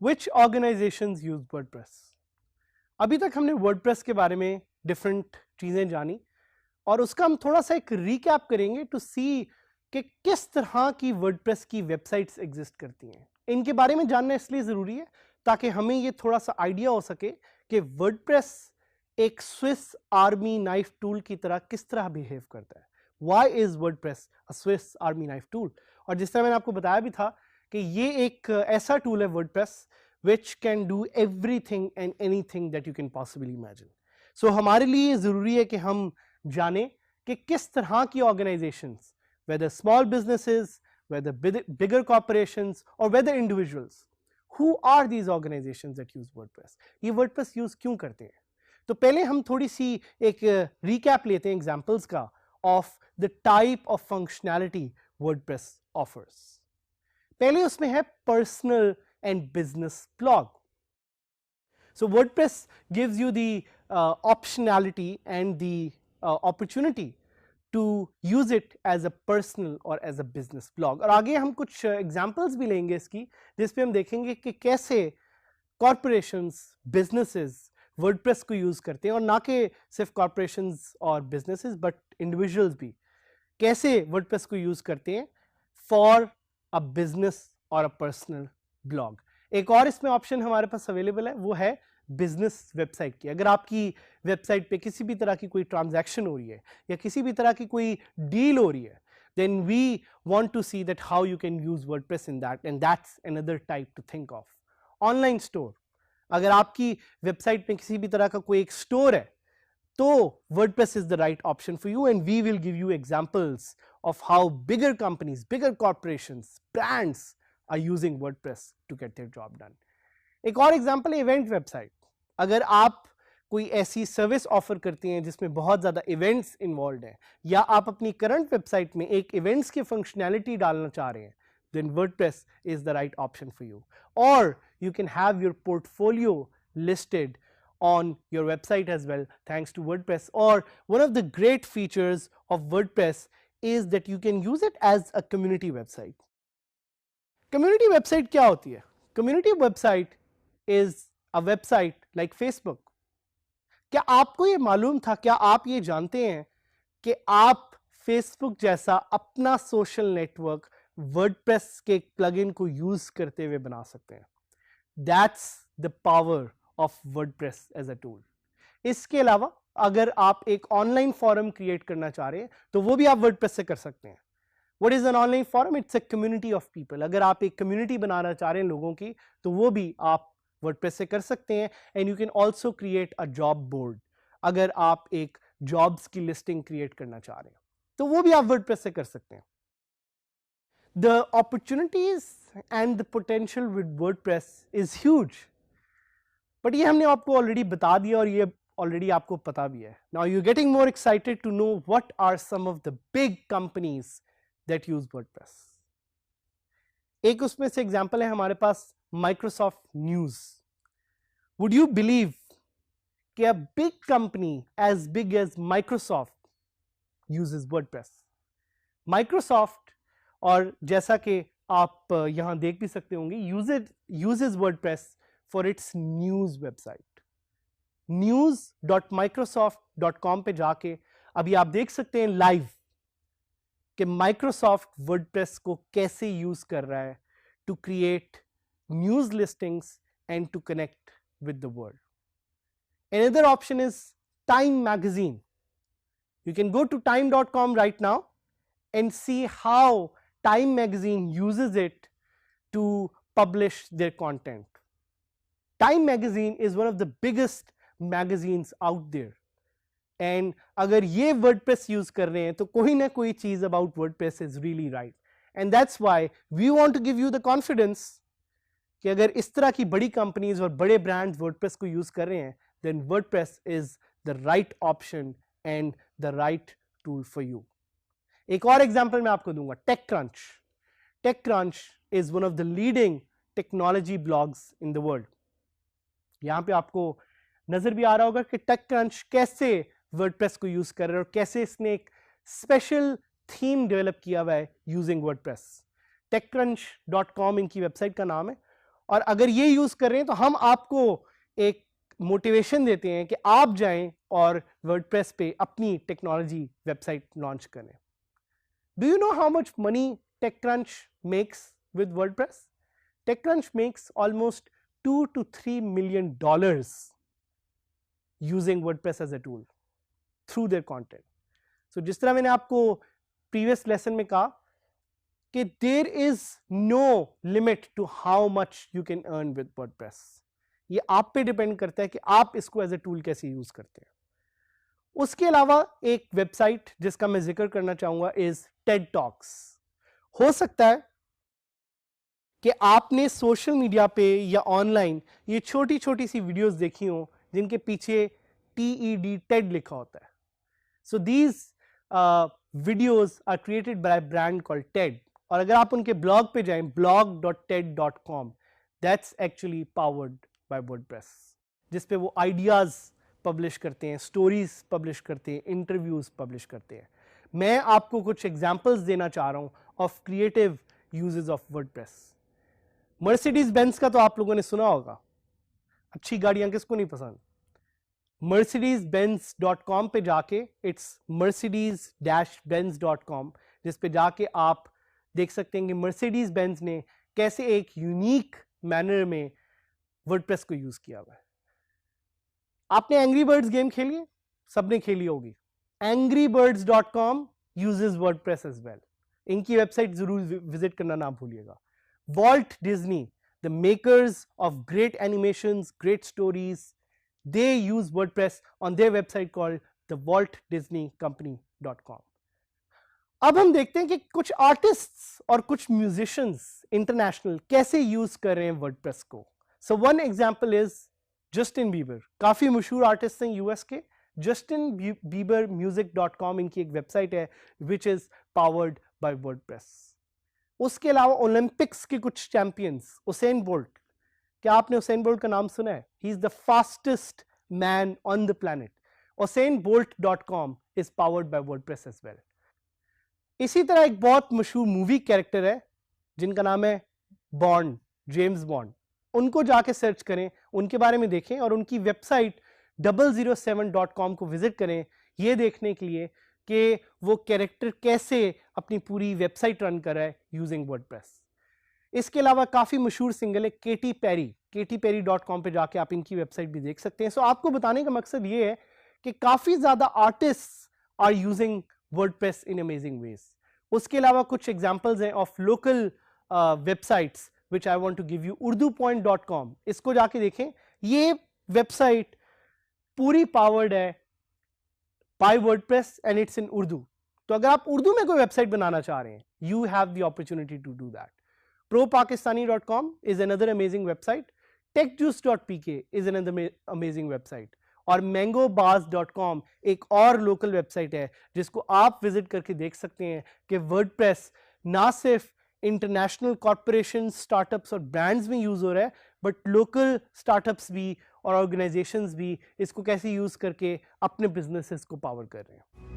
Which organizations use WordPress? अभी तक हमने WordPress के बारे में डिफरेंट चीज़ें जानी और उसका हम थोड़ा सा एक रिकैप करेंगे टू सी कि किस तरह की WordPress की वेबसाइट्स एग्जिस्ट करती हैं। इनके बारे में जानना इसलिए ज़रूरी है ताकि हमें ये थोड़ा सा आइडिया हो सके कि WordPress एक स्विस आर्मी नाइफ टूल की तरह किस तरह बिहेव करता है। Why is WordPress a Swiss Army knife tool? और जिस तरह मैंने आपको बताया भी था कि ये एक ऐसा टूल है WordPress which can do everything and anything that you can possibly imagine. So हमारे लिए ज़रूरी है कि हम जाने कि किस तरह की organizations, whether small businesses, whether bigger corporations or whether individuals, who are these organizations that use WordPress? ये WordPress use क्यों करते हैं? तो पहले हम थोड़ी सी एक recap लेते हैं examples का of the type of functionality WordPress offers. पहले उसमें है personal and business blog. So WordPress gives you the optionality and the opportunity to use it as a personal or as a business blog. और आगे हम कुछ examples भी लेंगे इसकी जिसपे हम देखेंगे कि कैसे corporations, businesses WordPress को use करते हैं और ना कि सिर्फ corporations और businesses but individuals भी कैसे WordPress को use करते हैं for a business और a personal blog. एक और इसमें ऑप्शन हमारे पास अवेलेबल है वो है बिजनेस वेबसाइट की। अगर आपकी वेबसाइट पे किसी भी तरह की कोई ट्रांजैक्शन हो रही है या किसी भी तरह की कोई डील हो रही है then we want to see that how you can use WordPress in that, and that's another type to think of. Online store, अगर आपकी वेबसाइट पे किसी भी तरह का कोई एक स्टोर है तो WordPress is the right option for you, and we will give you examples of how bigger companies, bigger corporations, brands are using WordPress to get their job done. एक और एग्जाम्पल है इवेंट वेबसाइट। अगर आप कोई ऐसी service offer करती हैं जिसमें बहुत ज़्यादा इवेंट्स इन्वॉल्व हैं या आप अपनी करंट वेबसाइट में एक इवेंट्स की फंक्शनैलिटी डालना चाह रहे हैं then WordPress is the right option for you. Or you can have your portfolio listed on your website as well thanks to WordPress. Or one of the great features of WordPress is that you can use it as a community website. Community website क्या होती है? Community website is a website like Facebook. क्या आपको ये मालूम था, क्या आप ये जानते हैं कि आप Facebook जैसा अपना सोशल नेटवर्क WordPress के प्लगइन को यूज करते हुए बना सकते हैं? That's the power of WordPress as a tool. इसके अलावा अगर आप एक ऑनलाइन फॉरम क्रिएट करना चाह रहे हैं तो वो भी आप WordPress से कर सकते हैं। What is an online forum? It's a community of people. अगर आप एक कम्युनिटी बनाना चाह रहे हैं लोगों की तो वो भी आप WordPress से कर सकते हैं। And you can also create a job board. अगर आप एक जॉब्स की लिस्टिंग क्रिएट करना चाह रहे हैं तो वो भी आप WordPress से कर सकते हैं। The opportunities and the potential with WordPress is huge. But ये हमने आपको ऑलरेडी बता दिया और ये ऑलरेडी आपको पता भी है। Now you're getting more excited to know what are some of the big companies that use WordPress. एक उसमें से एग्जाम्पल है हमारे पास Microsoft News. Would you believe कि a big company as big as Microsoft uses WordPress? Microsoft, और जैसा कि आप यहां देख भी सकते होंगे, uses WordPress for its news website. news.microsoft.com पे जाके अभी आप देख सकते हैं लाइव कि Microsoft WordPress को कैसे यूज कर रहा है to create news listings and to connect with the world. Another option is Time Magazine. You can go to time.com right now and see how Time Magazine uses it to publish their content. Time Magazine is one of the biggest magazines out there. And अगर ये WordPress use कर रहे हैं तो कोई ना कोई चीज़ about WordPress is really right. And that's why we want to give you the confidence कि अगर इस तरह की बड़ी कंपनीज और बड़े ब्रांड्स WordPress को यूज कर रहे हैं then WordPress is the right option and the right tool for you. एक और एग्जांपल मैं आपको दूंगा, TechCrunch. TechCrunch is one of the leading technology blogs in the world. यहाँ पे आपको नजर भी आ रहा होगा कि TechCrunch कैसे WordPress को यूज कर रहा है और कैसे इसने एक स्पेशल थीम डेवलप किया हुआ है यूजिंग WordPress. TechCrunch.com इनकी वेबसाइट का नाम है और अगर ये यूज कर रहे हैं तो हम आपको एक मोटिवेशन देते हैं कि आप जाएं और वर्डप्रेस पे अपनी टेक्नोलॉजी वेबसाइट लॉन्च करें. Do you know how much money TechCrunch makes with WordPress? TechCrunch makes almost $2 to $3 million using WordPress as a tool through their content. So जिस तरह मैंने आपको previous lesson में कहा कि there is no limit to how much you can earn with WordPress. ये आप पे डिपेंड करता है कि आप इसको एज ए टूल कैसे यूज करते हैं. उसके अलावा एक वेबसाइट जिसका मैं जिक्र करना चाहूंगा इज TED Talks. हो सकता है कि आपने सोशल मीडिया पे या ऑनलाइन ये छोटी छोटी सी वीडियोस देखी हो जिनके पीछे TED लिखा होता है. So these videos are created by brand called TED. और अगर आप उनके ब्लॉग पे जाएं blog.ted.com, that's actually powered by WordPress, जिस पे वो आइडियाज पब्लिश करते हैं, स्टोरीज पब्लिश करते हैं, इंटरव्यूज पब्लिश करते हैं. मैं आपको कुछ एग्जांपल्स देना चाह रहा हूं of creative uses of WordPress. Mercedes Benz का तो आप लोगों ने सुना होगा. अच्छी गाड़ियां किसको नहीं पसंद? mercedes-benz.com पे जाके, इट्स mercedes-benz.com, जिस पे जाके आप देख सकते हैं कि मर्सिडीज बेंज ने कैसे एक यूनिक मैनर में वर्डप्रेस को यूज किया हुआ है. आपने एंग्री बर्ड्स गेम खेली है? सबने खेली होगी. angrybirds.com uses WordPress as well. इनकी वेबसाइट जरूर विजिट करना ना भूलिएगा. Walt Disney, the makers of great animations, great stories, they use WordPress on their website called the WaltDisneyCompany.com. अब हम देखते हैं कि कुछ आर्टिस्ट्स और कुछ म्यूजिशियंस इंटरनेशनल कैसे यूज कर रहे हैं वर्डप्रेस को. So one example is Justin Bieber. काफी मशहूर आर्टिस्ट हैं यूएस के. justinbiebermusic.com इनकी एक वेबसाइट है which is powered by WordPress. उसके अलावा ओलंपिक्स के कुछ चैंपियंस, उसेन बोल्ट. क्या आपने उसेन बोल्ट का नाम सुना है? He is the fastest man on the planet. usainbolt.com is powered by WordPress as well. इसी तरह एक बहुत मशहूर मूवी कैरेक्टर है जिनका नाम है बॉन्ड, जेम्स बॉन्ड. उनको जाके सर्च करें, उनके बारे में देखें और उनकी वेबसाइट 007.com को विजिट करें, ये देखने के लिए कि वो कैरेक्टर कैसे अपनी पूरी वेबसाइट रन कर रहा है यूजिंग वर्डप्रेस. इसके अलावा काफी मशहूर सिंगर है केटी पेरी. KTPerry.com पे जाके आप इनकी वेबसाइट भी देख सकते हैं. सो आपको बताने का मकसद ये है कि काफी ज्यादा artist are using WordPress in amazing ways. उसके अलावा कुछ एग्जांपल्स हैं of local websites which I want to give you. urdupoint.com, इसको जाके देखें. ये वेबसाइट पूरी पावर्ड है by WordPress and it's in Urdu. तो अगर आप उर्दू में कोई वेबसाइट बनाना चाह रहे हैं, you have the opportunity to do that. propakistani.com is another amazing website. techjuice.pk is another amazing website. और mangobars.com एक और लोकल वेबसाइट है जिसको आप विजिट करके देख सकते हैं कि वर्डप्रेस ना सिर्फ इंटरनेशनल कॉर्पोरेशन, स्टार्टअप्स और ब्रांड्स में यूज हो रहा है, बट लोकल स्टार्टअप्स भी और ऑर्गेनाइजेशंस भी इसको कैसे यूज करके अपने बिजनेसेस को पावर कर रहे हैं.